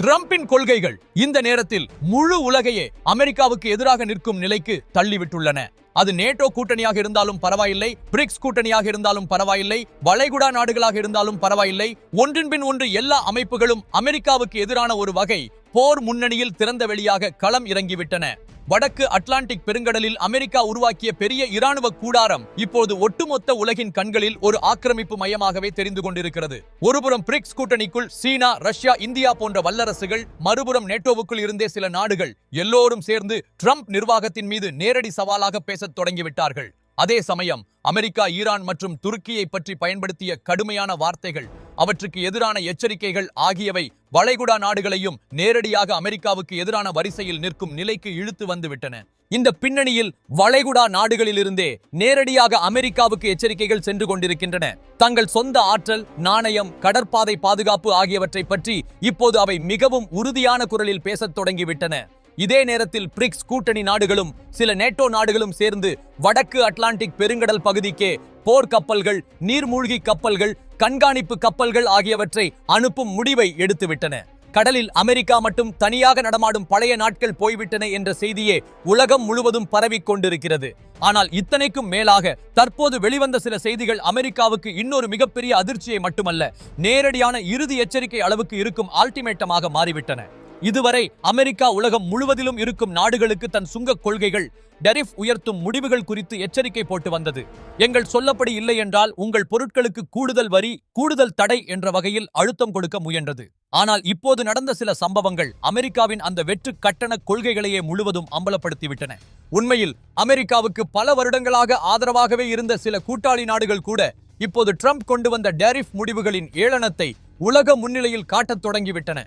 டிரம்பின் கொள்கைகள் இந்த நேரத்தில் முழு உலகையே அமெரிக்காவுக்கு எதிராக நிற்கும் நிலைக்கு தள்ளிவிட்டுள்ளன. அது நேட்டோ கூட்டணியாக இருந்தாலும் பரவாயில்லை, பிரிக்ஸ் கூட்டணியாக இருந்தாலும் பரவாயில்லை, வளைகுடா நாடுகளாக இருந்தாலும் பரவாயில்லை, ஒன்றின் பின் ஒன்று எல்லா அமைப்புகளும் அமெரிக்காவுக்கு எதிரான ஒரு வகை போர் முன்னணியில் திறந்த வெளியாக களம் இறங்கிவிட்டன. வடக்கு அட்லாண்டிக் பெருங்கடலில் அமெரிக்கா உருவாக்கிய பெரிய இராணுவ கூடாரம் இப்போது ஒட்டுமொத்த உலகின் கண்களில் ஒரு ஆக்கிரமிப்பு மையமாகவே தெரிந்து கொண்டிருக்கிறது. ஒருபுறம் பிரிக்ஸ் கூட்டணிக்குள் சீனா, ரஷ்யா, இந்தியா போன்ற வல்லரசுகள், மறுபுறம் நேட்டோவுக்குள் இருந்தே சில நாடுகள் எல்லோரும் சேர்ந்து ட்ரம்ப் நிர்வாகத்தின் மீது நேரடி சவாலாக பேசத் தொடங்கிவிட்டார்கள். அதே சமயம் அமெரிக்கா ஈரான் மற்றும் துருக்கியை பற்றி பயன்படுத்திய கடுமையான வார்த்தைகள், அவற்றுக்கு எதிரான எச்சரிக்கைகள் ஆகியவை வளைகுடா நாடுகளையும் நேரடியாக அமெரிக்காவுக்கு எதிரான வரிசையில் நிற்கும் நிலைக்கு இழுத்து வந்துவிட்டன. இந்த பின்னணியில் வளைகுடா நாடுகளிலிருந்தே நேரடியாக அமெரிக்காவுக்கு எச்சரிக்கைகள் சென்று கொண்டிருக்கின்றன. தங்கள் சொந்த ஆற்றல், நாணயம், கடற்பாதை பாதுகாப்பு ஆகியவற்றை பற்றி இப்போது அவை மிகவும் உறுதியான குரலில் பேசத் தொடங்கிவிட்டன. இதே நேரத்தில் பிரிக்ஸ் கூட்டணி நாடுகளும் சில நேட்டோ நாடுகளும் சேர்ந்து வடக்கு அட்லாண்டிக் பெருங்கடல் பகுதிக்கே போர் கப்பல்கள், நீர்மூழ்கி கப்பல்கள், கண்காணிப்பு கப்பல்கள் ஆகியவற்றை அனுப்பும் முடிவை எடுத்துவிட்டன. கடலில் அமெரிக்கா மட்டும் தனியாக நடமாடும் பழைய நாட்கள் போய்விட்டன என்ற செய்தியே உலகம் முழுவதும் பரவிக் கொண்டிருக்கிறது. ஆனால் இத்தனைக்கும் மேலாக தற்போது வெளிவந்த சில செய்திகள் அமெரிக்காவுக்கு இன்னொரு மிகப்பெரிய அதிர்ச்சியை மட்டுமல்ல, நேரடியான இறுதி எச்சரிக்கை அளவுக்கு இருக்கும் அல்டிமேட்டமாக மாறிவிட்டன. இதுவரை அமெரிக்கா உலகம் முழுவதிலும் இருக்கும் நாடுகளுக்கு தன் சுங்க கொள்கைகள், டெரிஃப் உயர்த்தும் முடிவுகள் குறித்து எச்சரிக்கை போட்டு வந்தது. எங்கள் சொல்லப்படி இல்லை என்றால் உங்கள் பொருட்களுக்கு கூடுதல் வரி, கூடுதல் தடை என்ற வகையில் அழுத்தம் கொடுக்க முயன்றது. ஆனால் இப்போது நடந்த சில சம்பவங்கள் அமெரிக்காவின் அந்த வெற்று கட்டண கொள்கைகளையே முழுவதும் அம்பலப்படுத்திவிட்டன. உண்மையில் அமெரிக்காவுக்கு பல வருடங்களாக ஆதரவாகவே இருந்த சில கூட்டாளி நாடுகள் கூட இப்போது ட்ரம்ப் கொண்டு வந்த டெரிஃப் முடிவுகளின் ஏளனத்தை உலக முன்னிலையில் காட்டத் தொடங்கிவிட்டன.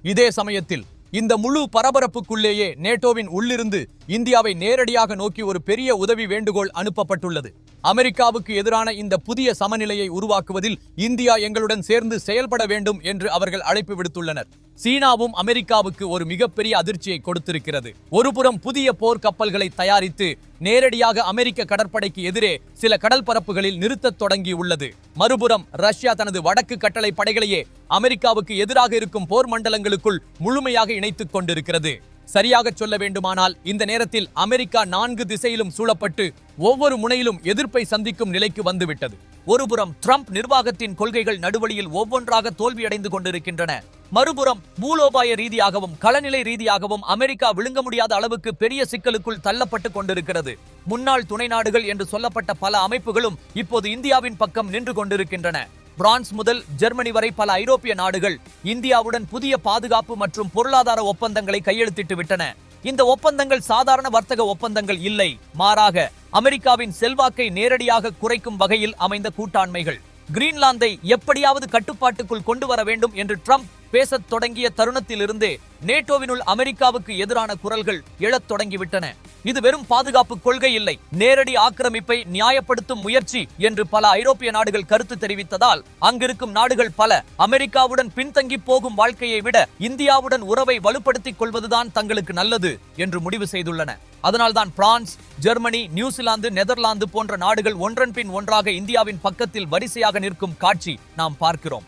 இதே சமயத்தில் இந்த முழு பரபரப்புக்குள்ளேயே நேட்டோவின் உள்ளிருந்து இந்தியாவை நேரடியாக நோக்கி ஒரு பெரிய உதவி வேண்டுகோள் அனுப்பப்பட்டுள்ளது. அமெரிக்காவுக்கு எதிரான இந்த புதிய சமநிலையை உருவாக்குவதில் இந்தியா எங்களுடன் சேர்ந்து செயல்பட வேண்டும் என்று அவர்கள் அழைப்பு விடுத்துள்ளனர். சீனாவும் அமெரிக்காவுக்கு ஒரு மிகப்பெரிய அதிர்ச்சியை கொடுத்திருக்கிறது. ஒருபுறம் புதிய போர் கப்பல்களை தயாரித்து நேரடியாக அமெரிக்க கடற்படைக்கு எதிரே சில கடல் பரப்புகளில் நிறுத்தத் தொடங்கியுள்ளது. மறுபுறம் ரஷ்யா தனது வடக்கு கட்டளை படைகளையே அமெரிக்காவுக்கு எதிராக இருக்கும் போர் மண்டலங்களுக்குள் முழுமையாக இணைத்துக் கொண்டிருக்கிறது. சரியாக சொல்ல வேண்டுமானால் இந்த நேரத்தில் அமெரிக்கா 4 திசையிலும் சூழப்பட்டு ஒவ்வொரு முனையிலும் எதிர்ப்பை சந்திக்கும் நிலைக்கு வந்துவிட்டது. ஒருபுறம் ட்ரம்ப் நிர்வாகத்தின் கொள்கைகள் நடுவழியில் ஒவ்வொன்றாக தோல்வியடைந்து கொண்டிருக்கின்றன. மறுபுறம் மூலோபாய ரீதியாகவும் களநிலை ரீதியாகவும் அமெரிக்கா விழுங்க முடியாத அளவுக்கு பெரிய சிக்கலுக்குள் தள்ளப்பட்டு கொண்டிருக்கிறது. முன்னாள் துணை நாடுகள் என்று சொல்லப்பட்ட பல அமைப்புகளும் இப்போது இந்தியாவின் பக்கம் நின்று கொண்டிருக்கின்றன. பிரான்ஸ் முதல் ஜெர்மனி வரை பல ஐரோப்பிய நாடுகள் இந்தியாவுடன் புதிய பாதுகாப்பு மற்றும் பொருளாதார ஒப்பந்தங்களை கையெழுத்திட்டு விட்டன. இந்த ஒப்பந்தங்கள் சாதாரண வர்த்தக ஒப்பந்தங்கள் இல்லை, மாறாக அமெரிக்காவின் செல்வாக்கை நேரடியாக குறைக்கும் வகையில் அமைந்த கூட்டாண்மைகள். கிரீன்லாந்தை எப்படியாவது கட்டுப்பாட்டுக்குள் கொண்டு வர வேண்டும் என்று ட்ரம்ப் பேசத் தொடங்கிய தருணத்திலிருந்தே நேட்டோவினுள் அமெரிக்காவுக்கு எதிரான குரல்கள் எழத் தொடங்கிவிட்டன. இது வெறும் பாதுகாப்பு கொள்கை இல்லை, நேரடி ஆக்கிரமிப்பை நியாயப்படுத்தும் முயற்சி என்று பல ஐரோப்பிய நாடுகள் கருத்து தெரிவித்ததால் அங்கிருக்கும் நாடுகள் பல அமெரிக்காவுடன் பின்தங்கி போகும் வாழ்க்கையை விட இந்தியாவுடன் உறவை வலுப்படுத்திக் கொள்வதுதான் தங்களுக்கு நல்லது என்று முடிவு செய்துள்ளன. அதனால்தான் பிரான்ஸ், ஜெர்மனி, நியூசிலாந்து, நெதர்லாந்து போன்ற நாடுகள் ஒன்றன் பின் ஒன்றாக இந்தியாவின் பக்கத்தில் வரிசையாக நிற்கும் காட்சி நாம் பார்க்கிறோம்.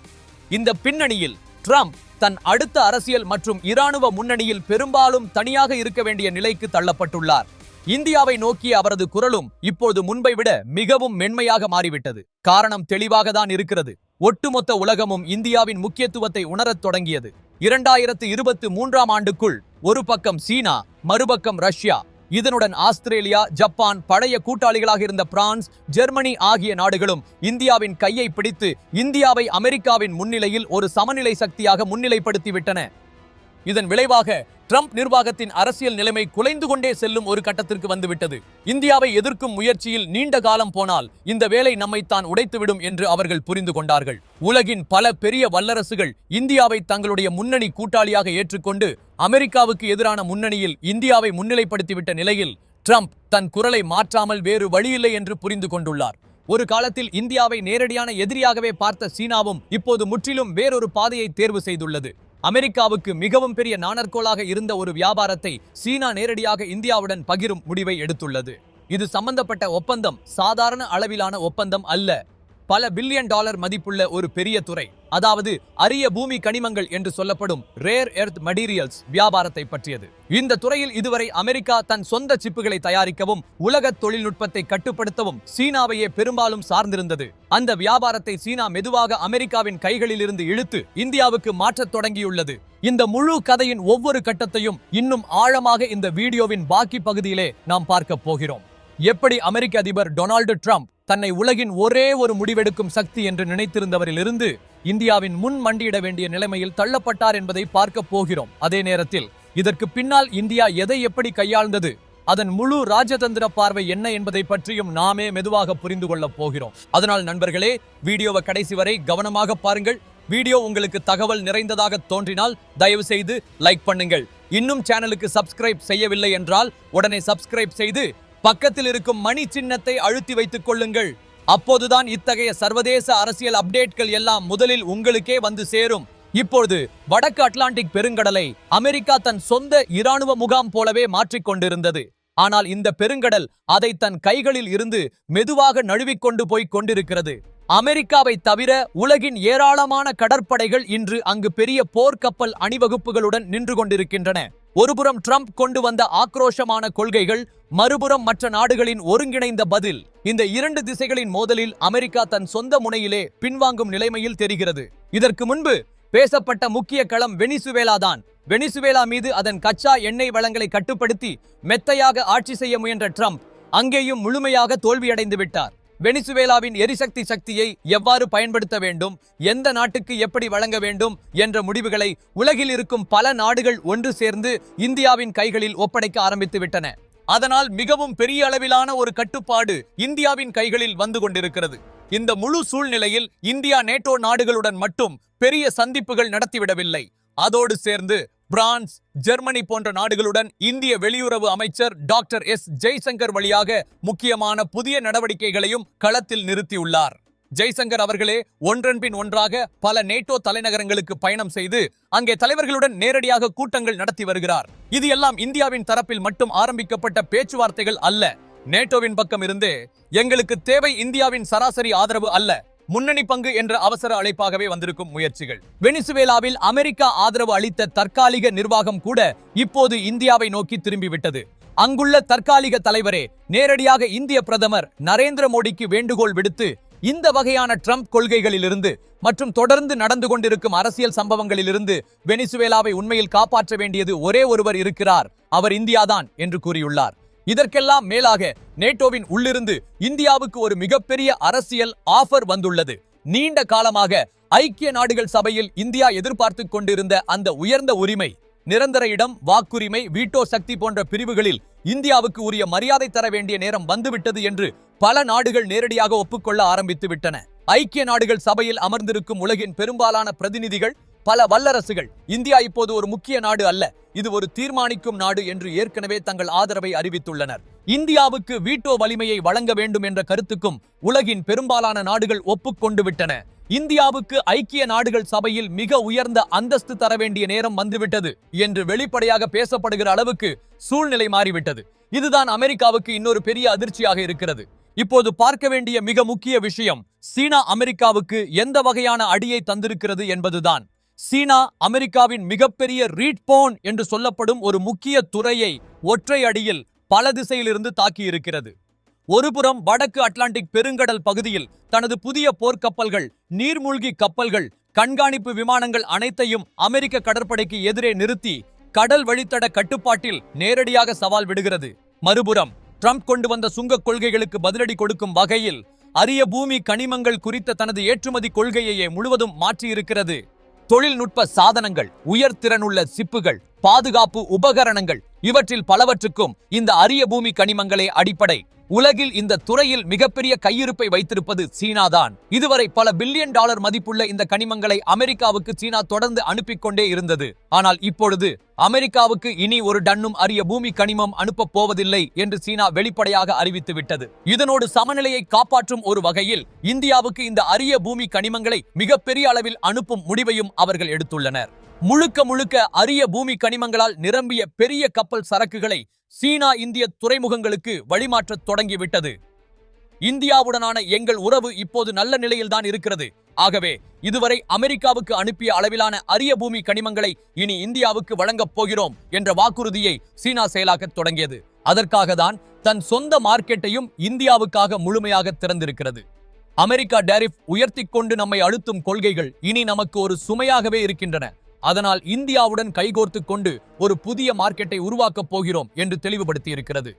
இந்த பின்னணியில் ட்ரம்ப் தன் அடுத்த அரசியல் மற்றும் இராணுவ முன்னணியில் பெரும்பாலும் தனியாக இருக்க வேண்டிய நிலைக்கு தள்ளப்பட்டுள்ளார். இந்தியாவை நோக்கிய அவரது குரலும் இப்போது முன்பை விட மிகவும் மென்மையாக மாறிவிட்டது. காரணம் தெளிவாக தான் இருக்கிறது. ஒட்டுமொத்த உலகமும் இந்தியாவின் முக்கியத்துவத்தை உணரத் தொடங்கியது. 2023ஆம் ஆண்டுக்குள் ஒரு பக்கம் சீனா, மறுபக்கம் ரஷ்யா, இதனுடன் ஆஸ்திரேலியா, ஜப்பான், பழைய கூட்டாளிகளாக இருந்த பிரான்ஸ், ஜெர்மனி ஆகிய நாடுகளும் இந்தியாவின் கையை பிடித்து இந்தியாவை அமெரிக்காவின் முன்னிலையில் ஒரு சமநிலை சக்தியாக முன்னிலைப்படுத்திவிட்டன. இதன் விளைவாக ட்ரம்ப் நிர்வாகத்தின் அரசியல் நிலைமை குலைந்து கொண்டே செல்லும் ஒரு கட்டத்திற்கு வந்துவிட்டது. இந்தியாவை எதிர்க்கும் முயற்சியில் நீண்ட காலம் போனால் இந்த வேலை நம்மைத்தான் உடைத்துவிடும் என்று அவர்கள் புரிந்து கொண்டார்கள். உலகின் பல பெரிய வல்லரசுகள் இந்தியாவை தங்களுடைய முன்னணி கூட்டாளியாக ஏற்றுக்கொண்டு அமெரிக்காவுக்கு எதிரான முன்னணியில் இந்தியாவை முன்னிலைப்படுத்திவிட்ட நிலையில் ட்ரம்ப் தன் குரலை மாற்றாமல் வேறு வழியில்லை என்று புரிந்து கொண்டுள்ளார். ஒரு காலத்தில் இந்தியாவை நேரடியான எதிரியாகவே பார்த்த சீனாவும் இப்போது முற்றிலும் வேறொரு பாதையை தேர்வு செய்துள்ளது. அமெரிக்காவுக்கு மிகவும் பெரிய நாணற்கோளாக இருந்த ஒரு வியாபாரத்தை சீனா நேரடியாக இந்தியாவுடன் பகிரும் முடிவை எடுத்துள்ளது. இது சம்பந்தப்பட்ட ஒப்பந்தம் சாதாரண அளவிலான ஒப்பந்தம் அல்ல. பல பில்லியன் டாலர் மதிப்புள்ள ஒரு பெரிய துறை. அதாவது அரிய பூமி கனிமங்கள் என்று சொல்லப்படும் ரேர் எர்த் மெட்டீரியல்ஸ் வியாபாரத்தை பற்றியது. இந்த துறையில் இதுவரை அமெரிக்கா தன் சொந்த சிப்புகளை தயாரிக்கவும் உலக தொழில்நுட்பத்தை கட்டுப்படுத்தவும் சீனாவையே பெரும்பாலும் சார்ந்திருந்தது. அந்த வியாபாரத்தை சீனா மெதுவாக அமெரிக்காவின் கைகளில் இருந்து இழுத்து இந்தியாவுக்கு மாற்றத் தொடங்கியுள்ளது. இந்த முழு கதையின் ஒவ்வொரு கட்டத்தையும் இன்னும் ஆழமாக இந்த வீடியோவின் பாக்கி பகுதியிலே நாம் பார்க்க போகிறோம். எப்படி அமெரிக்க அதிபர் டொனால்டு ட்ரம்ப் தன்னை உலகின் ஒரே ஒரு முடிவெடுக்கும் சக்தி என்று நினைத்திருந்தவரிலிருந்து இந்தியாவின் முன் மண்டியிட வேண்டிய நிலைமையில் தள்ளப்பட்டார் என்பதை பார்க்க போகிறோம். அதே நேரத்தில் இதற்கு பின்னால் இந்தியா எதை எப்படி கையாள்ந்தது, அதன் முழு ராஜதந்திர பார்வை என்ன என்பதை பற்றியும் நாமே மெதுவாக புரிந்து கொள்ளப் போகிறோம். அதனால் நண்பர்களே, வீடியோவை கடைசி வரை கவனமாக பாருங்கள். வீடியோ உங்களுக்கு தகவல் நிறைந்ததாக தோன்றினால் தயவு செய்து லைக் பண்ணுங்கள். இன்னும் சேனலுக்கு சப்ஸ்கிரைப் செய்யவில்லை என்றால் உடனே சப்ஸ்கிரைப் செய்து பக்கத்தில் இருக்கும் மணி சின்னத்தை அழுத்தி வைத்துக் கொள்ளுங்கள். அப்போதுதான் இத்தகைய சர்வதேச அரசியல் அப்டேட்கள் எல்லாம் முதலில் உங்களுக்கே வந்து சேரும். இப்பொழுது வடக்கு அட்லாண்டிக் பெருங்கடலை அமெரிக்கா தன் சொந்த இராணுவ முகாம் போலவே மாற்றிக்கொண்டிருந்தது. ஆனால் இந்த பெருங்கடல் அதை தன் கைகளில் இருந்து மெதுவாக நழுவிக்கொண்டு போய் கொண்டிருக்கிறது. அமெரிக்காவை தவிர உலகின் ஏராளமான கடற்படைகள் இன்று அங்கு பெரிய போர்க்கப்பல் அணிவகுப்புகளுடன் நின்று கொண்டிருக்கின்றன. ஒருபுறம் ட்ரம்ப் கொண்டு வந்த ஆக்ரோஷமான கொள்கைகள், மறுபுறம் மற்ற நாடுகளின் ஒருங்கிணைந்த பதில். இந்த இரண்டு திசைகளின் மோதலில் அமெரிக்கா தன் சொந்த முனையிலே பின்வாங்கும் நிலைமையில் தெரிகிறது. இதற்கு முன்பு பேசப்பட்ட முக்கிய களம் வெனிசுவேலா தான். வெனிசுவேலா மீது அதன் கச்சா எண்ணெய் வளங்களை கட்டுப்படுத்தி மெத்தையாக ஆட்சி செய்ய முயன்ற ட்ரம்ப் அங்கேயும் முழுமையாக தோல்வியடைந்து விட்டார். வெனிசுவேலாவின் எரிசக்தி சக்தியை எவ்வாறு பயன்படுத்த வேண்டும், எந்த நாட்டுக்கு எப்படி வழங்க வேண்டும் என்ற முடிவுகளை உலகில் இருக்கும் பல நாடுகள் ஒன்று சேர்ந்து இந்தியாவின் கைகளில் ஒப்படைக்க ஆரம்பித்து விட்டன. அதனால் மிகவும் பெரிய அளவிலான ஒரு கட்டுப்பாடு இந்தியாவின் கைகளில் வந்து கொண்டிருக்கிறது. இந்த முழு சூழ்நிலையில் இந்தியா நேட்டோ நாடுகளுடன் மட்டும் பெரிய சந்திப்புகள் நடத்திவிடவில்லை. அதோடு சேர்ந்து பிரான்ஸ், ஜெர்மனி போன்ற நாடுகளுடன் இந்திய வெளியுறவு அமைச்சர் டாக்டர் எஸ் ஜெய்சங்கர் வழியாக முக்கியமான புதிய நடவடிக்கைகளையும் களத்தில் நிறுத்தியுள்ளார். ஜெய்சங்கர் அவர்களே ஒன்றன் பின் ஒன்றாக பல நேட்டோ தலைநகரங்களுக்கு பயணம் செய்து அங்கே தலைவர்களுடன் நேரடியாக கூட்டங்கள் நடத்தி வருகிறார். இது எல்லாம் இந்தியாவின் தரப்பில் மட்டும் ஆரம்பிக்கப்பட்ட பேச்சுவார்த்தைகள் அல்ல. நேட்டோவின் பக்கம் இருந்தே எங்களுக்கு தேவை இந்தியாவின் சராசரி ஆதரவு அல்ல, முன்னணி பங்கு என்ற அவசர அழைப்பாகவே வந்திருக்கும் முயற்சிகள். வெனிசுவேலாவில் அமெரிக்கா ஆதரவு அளித்த தற்காலிக நிர்வாகம் கூட இப்போது இந்தியாவை நோக்கி திரும்பிவிட்டது. அங்குள்ள தற்காலிக தலைவரே நேரடியாக இந்திய பிரதமர் நரேந்திர மோடிக்கு வேண்டுகோள் விடுத்து இந்த வகையான ட்ரம்ப் கொள்கைகளிலிருந்து மற்றும் தொடர்ந்து நடந்து கொண்டிருக்கும் அரசியல் சம்பவங்களிலிருந்து வெனிசுவேலாவை உண்மையில் காப்பாற்ற வேண்டியது ஒரே ஒருவர் இருக்கிறார், அவர் இந்தியாதான் என்று கூறியுள்ளார். இதற்கெல்லாம் மேலாக நேட்டோவின் உள்ளிருந்து இந்தியாவுக்கு ஒரு மிகப்பெரிய அரசியல் ஆஃபர் வந்துள்ளது. நீண்ட காலமாக ஐக்கிய நாடுகள் சபையில் இந்தியா எதிர்பார்த்து கொண்டிருந்த அந்த உயர்ந்த உரிமை, நிரந்தர இடம், வாக்குரிமை, வீட்டோ சக்தி போன்ற பிரிவுகளில் இந்தியாவுக்கு உரிய மரியாதை தர வேண்டிய நேரம் வந்துவிட்டது என்று பல நாடுகள் நேரடியாக ஒப்புக்கொள்ள ஆரம்பித்து விட்டன. ஐக்கிய நாடுகள் சபையில் அமர்ந்திருக்கும் உலகின் பெரும்பாலான பிரதிநிதிகள், பல வல்லரசுகள் இந்தியா இப்போது ஒரு முக்கிய நாடு அல்ல, இது ஒரு தீர்மானிக்கும் நாடு என்று ஏற்கனவே தங்கள் ஆதரவை அறிவித்துள்ளனர். இந்தியாவுக்கு வீட்டோ வலிமையை வழங்க வேண்டும் என்ற கருத்துக்கும் உலகின் பெரும்பாலான நாடுகள் ஒப்புக்கொண்டு விட்டன. இந்தியாவுக்கு ஐக்கிய நாடுகள் சபையில் மிக உயர்ந்த அந்தஸ்து தர வேண்டிய நேரம் வந்துவிட்டது என்று வெளிப்படையாக பேசப்படுகிற அளவுக்கு சூழ்நிலை மாறிவிட்டது. இதுதான் அமெரிக்காவுக்கு இன்னொரு பெரிய அதிர்ச்சியாக இருக்கிறது. இப்போது பார்க்க வேண்டிய மிக முக்கிய விஷயம், சீனா அமெரிக்காவுக்கு எந்த வகையான அடியை தந்திருக்கிறது என்பதுதான். சீனா அமெரிக்காவின் மிகப்பெரிய ரீட்போன் என்று சொல்லப்படும் ஒரு முக்கிய துறையை ஒற்றை அடியில் பல திசையிலிருந்து தாக்கியிருக்கிறது. ஒருபுறம் வடக்கு அட்லாண்டிக் பெருங்கடல் பகுதியில் தனது புதிய போர்க்கப்பல்கள், நீர்மூழ்கி கப்பல்கள், கண்காணிப்பு விமானங்கள் அனைத்தையும் அமெரிக்க கடற்படைக்கு எதிரே நிறுத்தி கடல் வழித்தட கட்டுப்பாட்டில் நேரடியாக சவால் விடுகிறது. மறுபுறம் ட்ரம்ப் கொண்டு வந்த சுங்க கொள்கைகளுக்கு பதிலடி கொடுக்கும் வகையில் அரிய பூமி கனிமங்கள் குறித்த தனது ஏற்றுமதி கொள்கையையே முழுவதும் மாற்றியிருக்கிறது. தொழில்நுட்ப சாதனங்கள், உயர்திறனுள்ள சிப்புகள், பாதுகாப்பு உபகரணங்கள், இவற்றில் பலவற்றுக்கும் இந்த அரிய பூமி கனிமங்களே அடிப்படை. உலகில் இந்த துறையில் மிகப்பெரிய கையிருப்பை வைத்திருப்பது சீனாதான். இதுவரை பல பில்லியன் டாலர் மதிப்புள்ள இந்த கனிமங்களை அமெரிக்காவுக்கு சீனா தொடர்ந்து அனுப்பிக் கொண்டே இருந்தது. ஆனால் இப்பொழுது அமெரிக்காவுக்கு இனி ஒரு டன்னும் அரிய பூமி கனிமம் அனுப்பப் போவதில்லை என்று சீனா வெளிப்படையாக அறிவித்து விட்டது. இதனோடு சமநிலையை காப்பாற்றும் ஒரு வகையில் இந்தியாவுக்கு இந்த அரிய பூமி கனிமங்களை மிகப்பெரிய அளவில் அனுப்பும் முடிவையும் அவர்கள் எடுத்துள்ளனர். முழுக்க முழுக்க அரிய பூமி கனிமங்களால் நிரம்பிய பெரிய கப்பல் சரக்குகளை சீனா இந்திய துறைமுகங்களுக்கு வழிமாற்றத் தொடங்கிவிட்டது. இந்தியாவுடனான எங்கள் உறவு இப்போது நல்ல நிலையில்தான் இருக்கிறது. ஆகவே இதுவரை அமெரிக்காவுக்கு அனுப்பிய அளவிலான அரிய பூமி கனிமங்களை இனி இந்தியாவுக்கு வழங்கப் போகிறோம் என்ற வாக்குறுதியை சீனா செயலாக்கத் தொடங்கியது. அதற்காக தான் தன் சொந்த மார்க்கெட்டையும் இந்தியாவுக்காக முழுமையாக திறந்திருக்கிறது. அமெரிக்கா டேரிஃப் உயர்த்திக் கொண்டு நம்மை அழுத்தும் கொள்கைகள் இனி நமக்கு ஒரு சுமையாகவே இருக்கின்றன. அதனால் இந்தியாவுடன் கைகோர்த்து கொண்டு ஒரு புதிய மார்க்கெட்டை உருவாக்கப் போகிறோம் என்று தெளிவுபடுத்தியிருக்கிறது.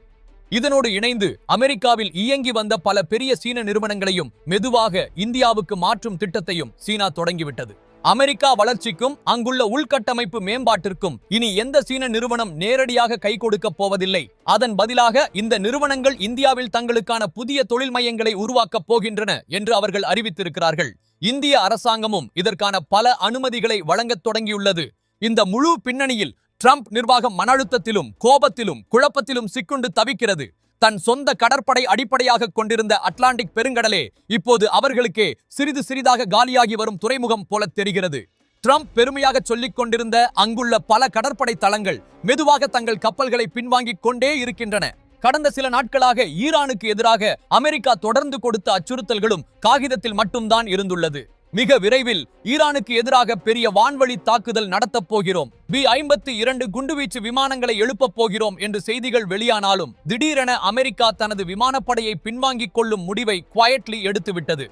இதனோடு இணைந்து அமெரிக்காவில் இயங்கி வந்த பல பெரிய சீன நிறுவனங்களையும் மெதுவாக இந்தியாவுக்கு மாற்றும் திட்டத்தையும் சீனா தொடங்கிவிட்டது. அமெரிக்கா வளர்ச்சிக்கும் அங்குள்ள உள்கட்டமைப்பு மேம்பாட்டிற்கும் இனி எந்த சீன நிறுவனம் நேரடியாக கை கொடுக்கப் போவதில்லை. அதன் பதிலாக இந்த நிறுவனங்கள் இந்தியாவில் தங்களுக்கான புதிய தொழில் மையங்களை உருவாக்கப் போகின்றன என்று அவர்கள் அறிவித்திருக்கிறார்கள். இந்திய அரசாங்கமும் இதற்கான பல அனுமதிகளை வழங்கத் தொடங்கியுள்ளது. இந்த முழு பின்னணியில் ட்ரம்ப் நிர்வாகம் மன அழுத்தத்திலும் கோபத்திலும் குழப்பத்திலும் சிக்குண்டு தவிக்கிறது. தன் சொந்த கடற்படை அடிப்படையாக கொண்டிருந்த அட்லாண்டிக் பெருங்கடலே இப்போது அவர்களுக்கே சிறிது சிறிதாக காலியாகி வரும் துறைமுகம் போல தெரிகிறது. ட்ரம்ப் பெருமையாக சொல்லிக் கொண்டிருந்த அங்குள்ள பல கடற்படை தளங்கள் மெதுவாக தங்கள் கப்பல்களை பின்வாங்கிக் கொண்டே இருக்கின்றன. கடந்த சில நாட்களாக ஈரானுக்கு எதிராக அமெரிக்கா தொடர்ந்து கொடுத்த அச்சுறுத்தல்களும் காகிதத்தில் மட்டும்தான் இருந்துள்ளது. மிக விரைவில் ஈரானுக்கு எதிராக பெரிய வான்வழி தாக்குதல் நடத்தப் போகிறோம், B-52 குண்டுவீச்சு விமானங்களை எழுப்பப் போகிறோம் என்று செய்திகள் வெளியானாலும் திடீரென அமெரிக்கா தனது விமானப்படையை பின்வாங்கிக் கொள்ளும் முடிவை குவைட்லி எடுத்துவிட்டது.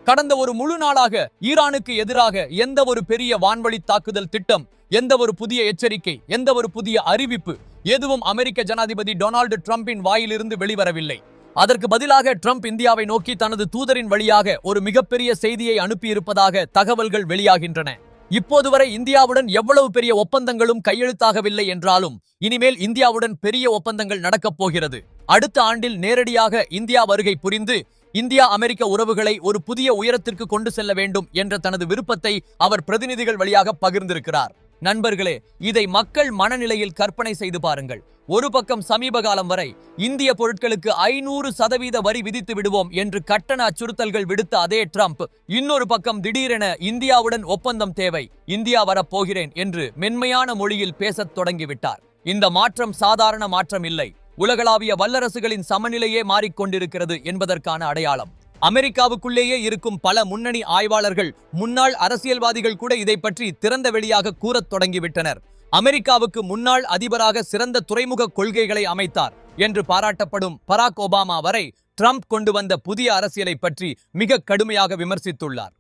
கடந்த ஒரு முழு நாளாக ஈரானுக்கு எதிராக எந்த ஒரு பெரிய வான்வழி தாக்குதல் திட்டம், எந்த ஒரு புதிய எச்சரிக்கை, எந்த ஒரு புதிய அறிவிப்பு எதுவும் அமெரிக்க ஜனாதிபதி டொனால்டு டிரம்பின் வாயிலிருந்து வெளிவரவில்லை. அதற்கு பதிலாக ட்ரம்ப் இந்தியாவை நோக்கி தனது தூதரின் வழியாக ஒரு மிகப்பெரிய செய்தியை அனுப்பியிருப்பதாக தகவல்கள் வெளியாகின்றன. இப்போது வரை இந்தியாவுடன் எவ்வளவு பெரிய ஒப்பந்தங்களும் கையெழுத்தாகவில்லை என்றாலும் இனிமேல் இந்தியாவுடன் பெரிய ஒப்பந்தங்கள் நடக்கப் போகிறது. அடுத்த ஆண்டில் நேரடியாக இந்தியா வருகை புரிந்து இந்தியா அமெரிக்க உறவுகளை ஒரு புதிய உயரத்திற்கு கொண்டு செல்ல வேண்டும் என்ற தனது விருப்பத்தை அவர் பிரதிநிதிகள் வழியாக பகிர்ந்திருக்கிறார். நண்பர்களே, இதை மக்கள் மனநிலையில் கற்பனை செய்து பாருங்கள். ஒரு பக்கம் சமீப காலம் வரை இந்திய பொருட்களுக்கு 500% வரி விதித்து விடுவோம் என்று கட்டண அச்சுறுத்தல்கள் விடுத்த அதே ட்ரம்ப் இன்னொரு பக்கம் திடீரென இந்தியாவுடன் ஒப்பந்தம் தேவை, இந்தியா வரப்போகிறேன் என்று மென்மையான மொழியில் பேசத் தொடங்கிவிட்டார். இந்த மாற்றம் சாதாரண மாற்றம் இல்லை, உலகளாவிய வல்லரசுகளின் சமநிலையே மாறிக்கொண்டிருக்கிறது என்பதற்கான அடையாளம். அமெரிக்காவுக்குள்ளேயே இருக்கும் பல முன்னணி ஆய்வாளர்கள், முன்னாள் அரசியல்வாதிகள் கூட இதை பற்றி திறந்த வெளியாக கூறத் தொடங்கிவிட்டனர். அமெரிக்காவுக்கு முன்னாள் அதிபராக சிறந்த துறைமுக கொள்கைகளை அமைத்தார் என்று பாராட்டப்படும் பராக் ஒபாமா வரை ட்ரம்ப் கொண்டு வந்த புதிய அரசியலை பற்றி மிக கடுமையாக விமர்சித்துள்ளார்.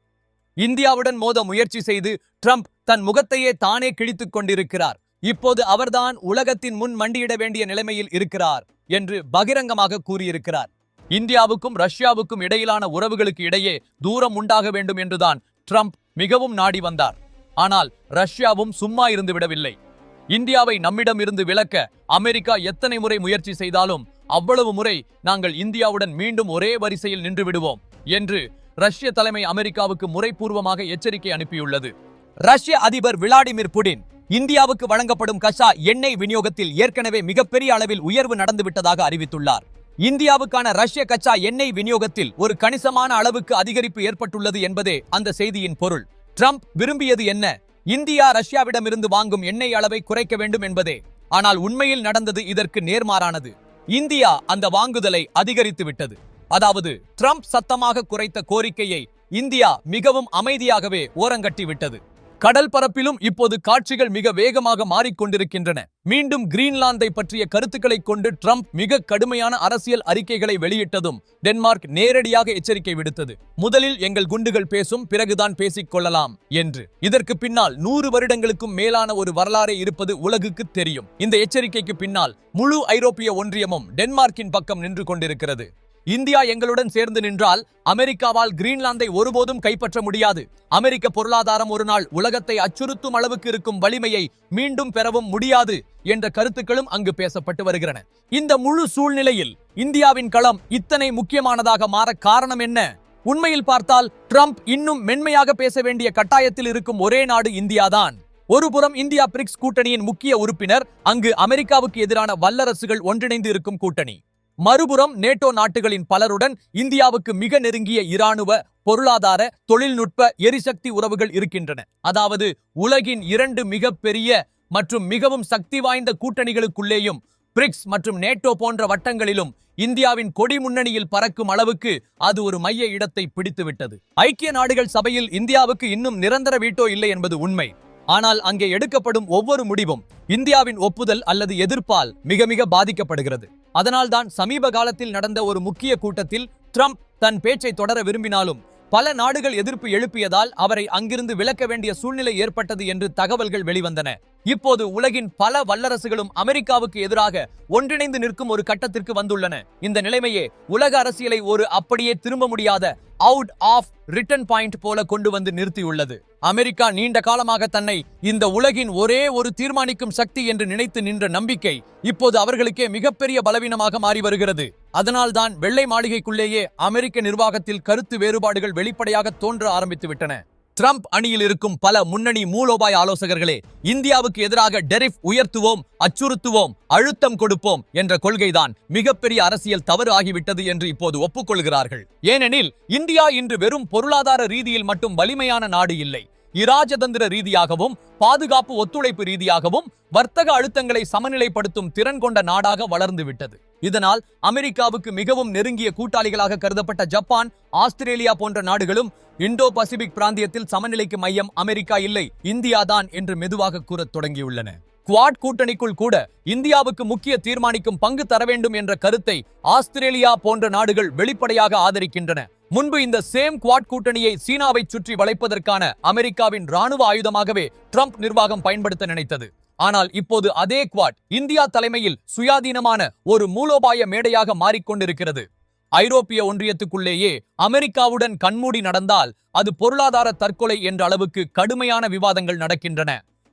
இந்தியாவுடன் மோத முயற்சி செய்து ட்ரம்ப் தன் முகத்தையே தானே கிழித்துக் கொண்டிருக்கிறார். இப்போது அவர்தான் உலகத்தின் முன் மண்டியிட வேண்டிய நிலைமையில் இருக்கிறார் என்று பகிரங்கமாக கூறியிருக்கிறார். இந்தியாவுக்கும் ரஷ்யாவுக்கும் இடையிலான உறவுகளுக்கு இடையே தூரம் உண்டாக வேண்டும் என்றுதான் ட்ரம்ப் மிகவும் நாடி வந்தார். ஆனால் ரஷ்யாவும் சும்மா இருந்து விடவில்லை. இந்தியாவை நம்மிடம் இருந்து விலக்க அமெரிக்கா எத்தனை முறை முயற்சி செய்தாலும் அவ்வளவு முறை நாங்கள் இந்தியாவுடன் மீண்டும் ஒரே வரிசையில் நின்று விடுவோம் என்று ரஷ்ய தலைமை அமெரிக்காவுக்கு முறைப்பூர்வமாக எச்சரிக்கை அனுப்பியுள்ளது. ரஷ்ய அதிபர் விளாடிமிர் புடின் இந்தியாவுக்கு வழங்கப்படும் கச்சா எண்ணெய் விநியோகத்தில் ஏற்கனவே மிகப்பெரிய அளவில் உயர்வு நடந்துவிட்டதாக அறிவித்துள்ளார். இந்தியாவுக்கான ரஷ்ய கச்சா எண்ணெய் விநியோகத்தில் ஒரு கணிசமான அளவுக்கு அதிகரிப்பு ஏற்பட்டுள்ளது என்பதே அந்த செய்தியின் பொருள். ட்ரம்ப் விரும்பியது என்ன? இந்தியா ரஷ்யாவிடமிருந்து வாங்கும் எண்ணெய் அளவை குறைக்க வேண்டும் என்பதே. ஆனால் உண்மையில் நடந்தது இதற்கு நேர்மாறானது. இந்தியா அந்த வாங்குதலை அதிகரித்து விட்டது. அதாவது ட்ரம்ப் சத்தமாக குறைத்த கோரிக்கையை இந்தியா மிகவும் அமைதியாகவே ஓரங்கட்டிவிட்டது. கடல் பரப்பிலும் இப்போது காட்சிகள் மிக வேகமாக மாறிக்கொண்டிருக்கின்றன. மீண்டும் கிரீன்லாந்தை பற்றிய கருத்துக்களை கொண்டு ட்ரம்ப் மிக கடுமையான அரசியல் அறிக்கைகளை வெளியிட்டதும் டென்மார்க் நேரடியாக எச்சரிக்கை விடுத்தது. முதலில் எங்கள் குண்டுகள் பேசும், பிறகுதான் பேசிக் கொள்ளலாம் என்று. இதற்கு பின்னால் 100 வருடங்களுக்கும் மேலான ஒரு வரலாறே இருப்பது உலகுக்கு தெரியும். இந்த எச்சரிக்கைக்கு பின்னால் முழு ஐரோப்பிய ஒன்றியமும் டென்மார்க்கின் பக்கம் நின்று கொண்டிருக்கிறது. இந்தியா எங்களுடன் சேர்ந்து நின்றால் அமெரிக்காவால் கிரீன்லாந்தை ஒருபோதும் கைப்பற்ற முடியாது. அமெரிக்க பொருளாதாரம் ஒரு நாள் உலகத்தை அச்சுறுத்தும் அளவுக்கு இருக்கும் வலிமையை மீண்டும் பெறவும் முடியாது என்ற கருத்துக்களும் அங்கு பேசப்பட்டு வருகின்றன. இந்த முழு சூழ்நிலையில் இந்தியாவின் களம் இத்தனை முக்கியமானதாக மாற காரணம் என்ன? உண்மையில் பார்த்தால் ட்ரம்ப் இன்னும் மென்மையாக பேச வேண்டிய கட்டாயத்தில் இருக்கும் ஒரே நாடு இந்தியாதான். ஒருபுறம் இந்தியா பிரிக்ஸ் கூட்டணியின் முக்கிய உறுப்பினர், அங்கு அமெரிக்காவுக்கு எதிரான வல்லரசுகள் ஒன்றிணைந்து இருக்கும் கூட்டணி. மறுபுறம் நேட்டோ நாட்டுகளின் பலருடன் இந்தியாவுக்கு மிக நெருங்கிய இராணுவ, பொருளாதார, தொழில்நுட்ப, எரிசக்தி உறவுகள் இருக்கின்றன. அதாவது உலகின் 2 மிகப்பெரிய மற்றும் மிகவும் சக்தி வாய்ந்த கூட்டணிகளுக்குள்ளேயும் பிரிக்ஸ் மற்றும் நேட்டோ போன்ற வட்டங்களிலும் இந்தியாவின் கொடி முன்னணியில் பறக்கும் அளவுக்கு அது ஒரு மைய இடத்தை பிடித்துவிட்டது. ஐக்கிய நாடுகள் சபையில் இந்தியாவுக்கு இன்னும் நிரந்தர வீட்டோ இல்லை என்பது உண்மை. ஆனால் அங்கே எடுக்கப்படும் ஒவ்வொரு முடிவும் இந்தியாவின் ஒப்புதல் அல்லது எதிர்ப்பால் மிக மிக பாதிக்கப்படுகிறது. அதனால்தான் சமீப காலத்தில் நடந்த ஒரு முக்கிய கூட்டத்தில் ட்ரம்ப் தன் பேச்சை தொடர விரும்பினாலும் பல நாடுகள் எதிர்ப்பு எழுப்பியதால் அவரை அங்கிருந்து விலக்க வேண்டிய சூழ்நிலை ஏற்பட்டது என்று தகவல்கள் வெளிவந்தன. இப்போது உலகின் பல வல்லரசுகளும் அமெரிக்காவுக்கு எதிராக ஒன்றிணைந்து நிற்கும் ஒரு கட்டத்திற்கு வந்துள்ளன. இந்த நிலைமையே உலக அரசியலை ஒரு அப்படியே திரும்ப முடியாத அவுட் ஆஃப் ரிட்டன் பாயிண்ட் போல கொண்டு வந்து நிறுத்தியுள்ளது. அமெரிக்கா நீண்ட காலமாக தன்னை இந்த உலகின் ஒரே ஒரு தீர்மானிக்கும் சக்தி என்று நினைத்து நின்ற நம்பிக்கை இப்போது அவர்களுக்கே மிகப்பெரிய பலவீனமாக மாறி வருகிறது. அதனால்தான் வெள்ளை மாளிகைக்குள்ளேயே அமெரிக்க நிர்வாகத்தில் கருத்து வேறுபாடுகள் வெளிப்படையாக தோன்ற ஆரம்பித்து விட்டன. ட்ரம்ப் அணியில் இருக்கும் பல முன்னணி மூலோபாய ஆலோசகர்களே இந்தியாவுக்கு எதிராக டெரிஃப் உயர்த்துவோம், அச்சுறுத்துவோம், அழுத்தம் கொடுப்போம் என்ற கொள்கைதான் மிகப்பெரிய அரசியல் தவறு ஆகிவிட்டது என்று இப்போது ஒப்புக்கொள்கிறார்கள். ஏனெனில் இந்தியா இன்று வெறும் பொருளாதார ரீதியில் மட்டும் வலிமையான நாடு இல்லை. இராஜதந்திர ரீதியாகவும் பாதுகாப்பு ஒத்துழைப்பு ரீதியாகவும் வர்த்தக அழுத்தங்களை சமநிலைப்படுத்தும் திறன் கொண்ட நாடாக வளர்ந்து விட்டது. இதனால் அமெரிக்காவுக்கு மிகவும் நெருங்கிய கூட்டாளிகளாக கருதப்பட்ட ஜப்பான், ஆஸ்திரேலியா போன்ற நாடுகளும் இந்தோ பசிபிக் பிராந்தியத்தில் சமநிலைக்கு மையம் அமெரிக்கா இல்லை, இந்தியாதான் என்று மெதுவாக கூறத் தொடங்கியுள்ளன. குவாட் கூட்டணிக்குள் கூட இந்தியாவுக்கு முக்கிய தீர்மானிக்கும் பங்கு தர வேண்டும் என்ற கருத்தை ஆஸ்திரேலியா போன்ற நாடுகள் வெளிப்படையாக ஆதரிக்கின்றன. முன்பு இந்த சேம் குவாட் கூட்டணியை சீனாவை சுற்றி வளைப்பதற்கான அமெரிக்காவின் ராணுவ ஆயுதமாகவே ட்ரம்ப் நிர்வாகம் பயன்படுத்த நினைத்தது. ஆனால் இப்போது அதே குவாட் இந்தியா தலைமையில் சுயாதீனமான ஒரு மூலோபாய மேடையாக மாறிக்கொண்டிருக்கிறது. ஐரோப்பிய ஒன்றியத்துக்குள்ளேயே அமெரிக்காவுடன் கண்மூடி நடந்தால் அது பொருளாதார தற்கொலை என்ற அளவுக்கு கடுமையான விவாதங்கள் நடக்கின்றன.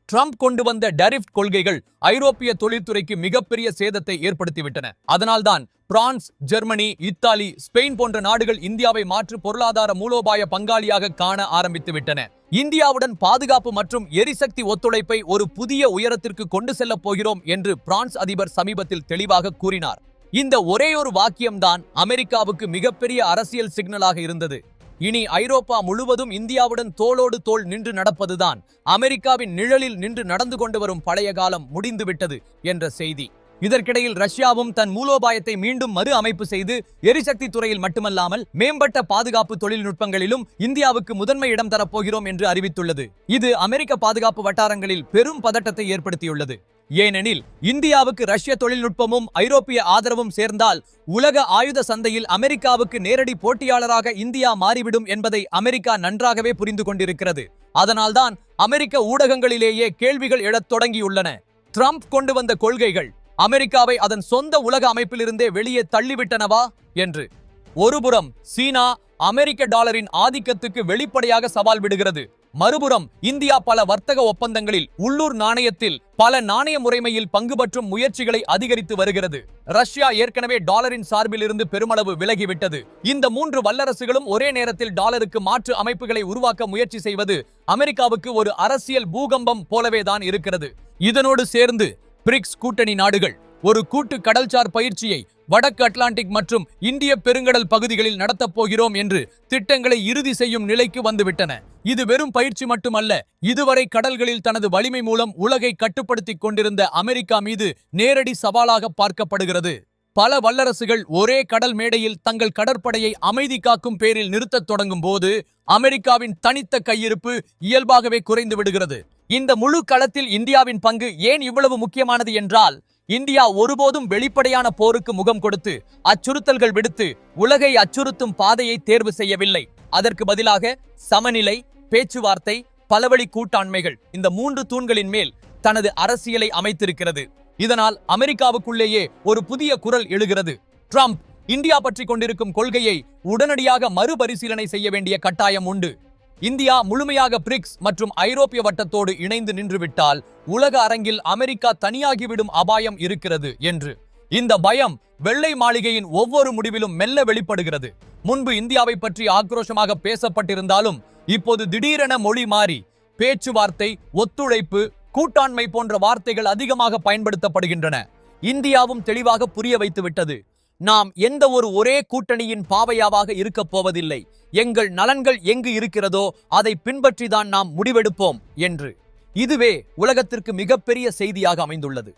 ட்ரம்ப் கொண்டு வந்த டெரிஃப் கொள்கைகள் ஐரோப்பிய தொழில்துறைக்கு மிகப்பெரிய சேதத்தை ஏற்படுத்திவிட்டன. அதனால்தான் பிரான்ஸ், ஜெர்மனி, இத்தாலி, ஸ்பெயின் போன்ற நாடுகள் இந்தியாவை மாற்று பொருளாதார மூலோபாய பங்காளியாக காண ஆரம்பித்து விட்டன. இந்தியாவுடன் பாதுகாப்பு மற்றும் எரிசக்தி ஒத்துழைப்பை ஒரு புதிய உயரத்திற்கு கொண்டு செல்லப் போகிறோம் என்று பிரான்ஸ் அதிபர் சமீபத்தில் தெளிவாக கூறினார். இந்த ஒரே ஒரு வாக்கியம்தான் அமெரிக்காவுக்கு மிகப்பெரிய அரசியல் சிக்னலாக இருந்தது. இனி ஐரோப்பா முழுவதும் இந்தியாவுடன் தோளோடு தோள் நின்று நடப்பதுதான் அமெரிக்காவின் நிழலில் நின்று நடந்து கொண்டு வரும் பழைய காலம் முடிந்துவிட்டது என்ற செய்தி. இதற்கிடையில் ரஷ்யாவும் தன் மூலோபாயத்தை மீண்டும் மறு அமைப்பு செய்து எரிசக்தி துறையில் மட்டுமல்லாமல் மேம்பட்ட பாதுகாப்பு தொழில்நுட்பங்களிலும் இந்தியாவுக்கு முதன்மை இடம் தரப்போகிறோம் என்று அறிவித்துள்ளது. இது அமெரிக்க பாதுகாப்பு வட்டாரங்களில் பெரும் பதட்டத்தை ஏற்படுத்தியுள்ளது. ஏனெனில் இந்தியாவுக்கு ரஷ்ய தொழில்நுட்பமும் ஐரோப்பிய ஆதரவும் சேர்ந்தால் உலக ஆயுத சந்தையில் அமெரிக்காவுக்கு நேரடி போட்டியாளராக இந்தியா மாறிவிடும் என்பதை அமெரிக்கா நன்றாகவே புரிந்து கொண்டிருக்கிறது. அதனால்தான் அமெரிக்க ஊடகங்களிலேயே கேள்விகள் எழத் தொடங்கியுள்ளன. ட்ரம்ப் கொண்டு வந்த கொள்கைகள் அமெரிக்காவை அதன் சொந்த உலக அமைப்பிலிருந்தே வெளியே தள்ளிவிட்டனவா என்று. ஒருபுறம் சீனா அமெரிக்க டாலரின் ஆதிக்கத்துக்கு வெளிப்படையாக சவால் விடுகிறது. மறுபுறம் இந்தியா பல வர்த்தக ஒப்பந்தங்களில் உள்ளூர் நாணயத்தில் பல நாணய முறைமையில் பங்கு பற்றும் முயற்சிகளை அதிகரித்து வருகிறது. ரஷ்யா ஏற்கனவே டாலரின் சார்பில் இருந்து பெருமளவு விலகிவிட்டது. இந்த மூன்று வல்லரசுகளும் ஒரே நேரத்தில் டாலருக்கு மாற்று அமைப்புகளை உருவாக்க முயற்சி செய்வது அமெரிக்காவுக்கு ஒரு அரசியல் பூகம்பம் போலவேதான் இருக்கிறது. இதனோடு சேர்ந்து பிரிக்ஸ் கூட்டணி நாடுகள் ஒரு கூட்டு கடல்சார் பயிற்சியை வடக்கு அட்லாண்டிக் மற்றும் இந்திய பெருங்கடல் பகுதிகளில் நடத்தப் போகிறோம் என்று திட்டங்களை இறுதி செய்யும் நிலைக்கு வந்துவிட்டன. இது வெறும் பயிற்சி மட்டுமல்ல, இதுவரை கடல்களில் தனது வலிமை மூலம் உலகை கட்டுப்படுத்திக் கொண்டிருந்த அமெரிக்கா மீது நேரடி சவாலாக பார்க்கப்படுகிறது. பல வல்லரசுகள் ஒரே கடல் மேடையில் தங்கள் கடற்படையை அமைதி காக்கும் பேரில் நிறுத்தத் தொடங்கும் போது அமெரிக்காவின் தனித்த கையிருப்பு இயல்பாகவே குறைந்து விடுகிறது. இந்த முழு களத்தில் இந்தியாவின் பங்கு ஏன் இவ்வளவு முக்கியமானது என்றால், இந்தியா ஒருபோதும் வெளிப்படையான போருக்கு முகம் கொடுத்து அச்சுறுத்தல்கள் விடுத்து உலகை அச்சுறுத்தும் பாதையை தேர்வு செய்யவில்லை. அதற்கு பதிலாக சமநிலை, பேச்சுவார்த்தை, பலவழி கூட்டாண்மைகள் இந்த மூன்று தூண்களின் மேல் தனது அரசியலை அமைத்திருக்கிறது. இதனால் அமெரிக்காவுக்குள்ளேயே ஒரு புதிய குரல் எழுகிறது. ட்ரம்ப் இந்தியா பற்றி கொண்டிருக்கும் கொள்கையை உடனடியாக மறுபரிசீலனை செய்ய வேண்டிய கட்டாயம் உண்டு. இந்தியா முழுமையாக பிரிக்ஸ் மற்றும் ஐரோப்பிய வட்டத்தோடு இணைந்து நின்றுவிட்டால் உலக அரங்கில் அமெரிக்கா தனியாகிவிடும் அபாயம் இருக்கிறது என்று. இந்த பயம் வெள்ளை மாளிகையின் ஒவ்வொரு முடிவிலும் மெல்ல வெளிப்படுகிறது. முன்பு இந்தியாவை பற்றி ஆக்ரோஷமாக பேசப்பட்டிருந்தாலும் இப்போது திடீரென மொழி மாறி பேச்சுவார்த்தை, ஒத்துழைப்பு, கூட்டாண்மை போன்ற வார்த்தைகள் அதிகமாக பயன்படுத்தப்படுகின்றன. இந்தியாவும் தெளிவாக புரிய வைத்து விட்டது. நாம் எந்த ஒரே கூட்டணியின் பாவையாவாக இருக்கப் போவதில்லை. எங்கள் நலன்கள் எங்கு இருக்கிறதோ அதை பின்பற்றிதான் நாம் முடிவெடுப்போம் என்று. இதுவே உலகத்திற்கு மிகப்பெரிய செய்தியாக அமைந்துள்ளது.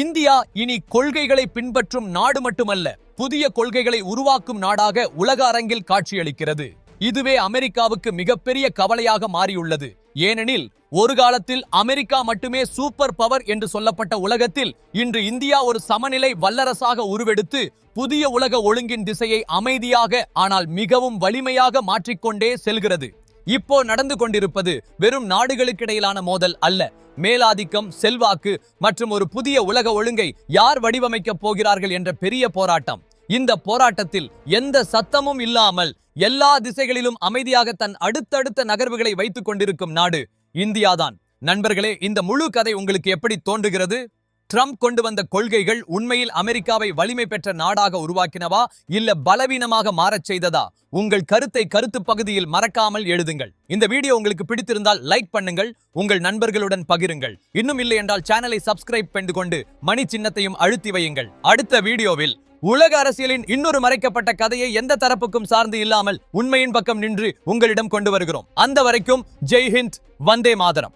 இந்தியா இனி கொள்கைகளை பின்பற்றும் நாடு மட்டுமல்ல, புதிய கொள்கைகளை உருவாக்கும் நாடாக உலக அரங்கில் காட்சியளிக்கிறது. இதுவே அமெரிக்காவுக்கு மிகப்பெரிய கவலையாக மாறியுள்ளது. ஏனெனில் ஒரு காலத்தில் அமெரிக்கா மட்டுமே சூப்பர் பவர் என்று சொல்லப்பட்ட உலகத்தில் இன்று இந்தியா ஒரு சமநிலை வல்லரசாக உருவெடுத்து புதிய உலக ஒழுங்கின் திசையை அமைதியாக ஆனால் மிகவும் வலிமையாக மாற்றிக்கொண்டே செல்கிறது. இப்போ நடந்து கொண்டிருப்பது வெறும் நாடுகளுக்கிடையிலான மோதல் அல்ல, மேலாதிக்கம், செல்வாக்கு மற்றும் ஒரு புதிய உலக ஒழுங்கை யார் வடிவமைக்கப் போகிறார்கள் என்ற பெரிய போராட்டம். இந்த போராட்டத்தில் எந்த சத்தமும் இல்லாமல் எல்லா திசைகளிலும் அமைதியாக தன் அடுத்தடுத்த நகர்வுகளை வைத்துக் கொண்டிருக்கும் நாடு இந்தியாதான். நண்பர்களே, இந்த முழு கதை உங்களுக்கு எப்படி தோன்றுகிறது? ட்ரம்ப் கொண்டு வந்த கொள்கைகள் உண்மையில் அமெரிக்காவை வலிமை பெற்ற நாடாக உருவாக்கினவா இல்ல பலவீனமாக மாறச் செய்ததா? உங்கள் கருத்தை கருத்து பகுதியில் மறக்காமல் எழுதுங்கள். இந்த வீடியோ உங்களுக்கு பிடித்திருந்தால் லைக் பண்ணுங்கள், உங்கள் நண்பர்களுடன் பகிருங்கள். இன்னும் இல்லை என்றால் சேனலை சப்ஸ்கிரைப் பண்ணி கொண்டு மணி சின்னத்தையும் அழுத்தி வையுங்கள். அடுத்த வீடியோவில் உலக அரசியலின் இன்னொரு மறைக்கப்பட்ட கதையை எந்த தரப்புக்கும் சார்ந்து இல்லாமல் உண்மையின் பக்கம் நின்று உங்களிடம் கொண்டு வருகிறோம். அந்த வரைக்கும் ஜெய் ஹிந்த், வந்தே மாதரம்.